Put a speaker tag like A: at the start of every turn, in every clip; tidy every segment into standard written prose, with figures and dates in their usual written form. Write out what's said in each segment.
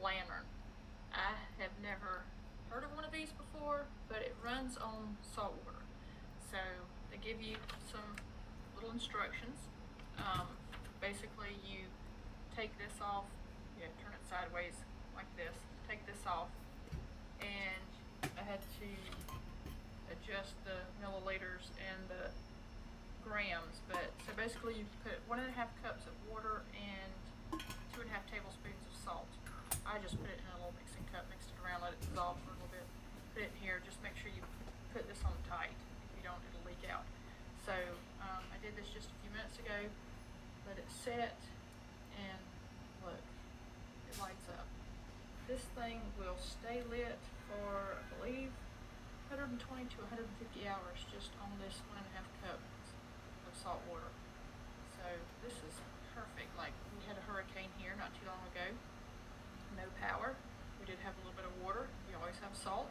A: lantern. I have never heard of one of these before, but it runs on saltwater. So they give you some little instructions. Basically, you take this off, turn it sideways like this, take this off, and I had to adjust the milliliters and the grams, but so basically you put 1.5 cups of water and 2.5 tablespoons of salt. I just put it in a little mixing cup, mixed it around, let it dissolve for a little bit, put it in here. Just make sure you put this on tight. If you don't, it'll leak out. So I did this just a few minutes ago, let it set, and look, it lights up. This thing will stay lit for, I believe, 120 to 150 hours just on this 1.5 cups of salt water. So this is perfect. Like, we had a hurricane here not too long ago. No power. We did have a little bit of water. We always have salt.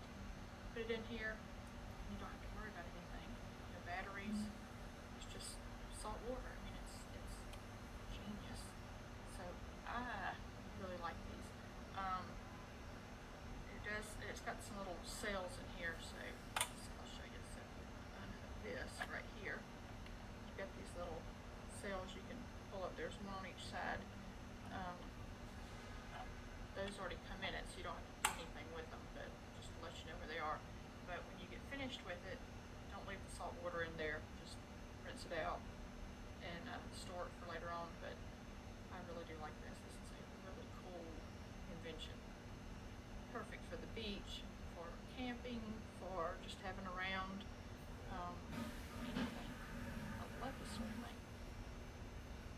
A: Put it in here. You don't have to worry about anything. No batteries. It's just salt water. I mean, it's genius. So I really like these. It's got some little cells in here, so I'll show you. So unhook this right here. You've got these little cells you can pull up. There's one on each side. Those already come in it, so you don't have to do anything with them, but just to let you know where they are. But when you get finished with it, don't leave the salt water in there. Just rinse it out and store it for later on. But I really do like this. This is a really cool invention. Perfect for the beach, for camping, for just having around.